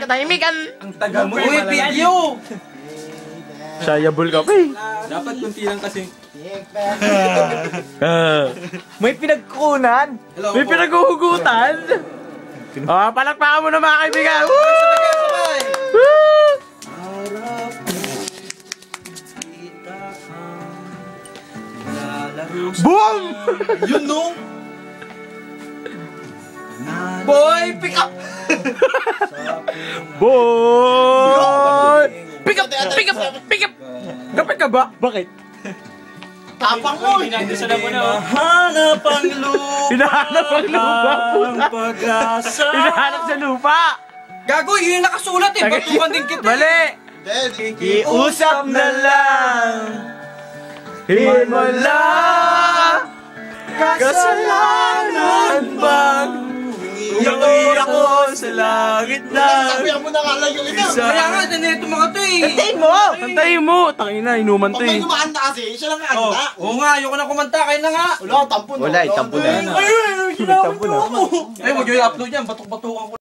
katahimikan. Ang tagal mo. Uy, video! Sayable ka pa eh. Dapat kunti lang kasi. May pinagkunan. Hello, May pinaghuhugutan. Palakpakan mo na mga kaibigan. Woo! Sabay! Woo! Boom! Yun no? Boy, pick up! Boy! Pick up! Pick up! Pick up! Kapit ka ba? Bakit? Tapang mo! Hinahanap ang lupa. Hinahanap ang lupa, puta. Pag-asa. Hinahanap sa lupa. Gago, yun yung nakasulat eh. Batukan din kita. Mali! Iusap na lang. Himala! Kasalanan bang iuwi ako sa langit na. Sabihan mo na nga lang yung ito. Kaya nga, ganito mga to eh. Tayin mo! Tantayin mo! Tangina, inuman to Pag may eh. kumanta kasi, siya lang ang Oh, agda. oo nga, ayoko na kumanta. Kayo na nga. Wala, tampo na. Wala, tampo na. Ay, Tampo na. Ay, huwag yung i-upload yan. Batok-batukan ko.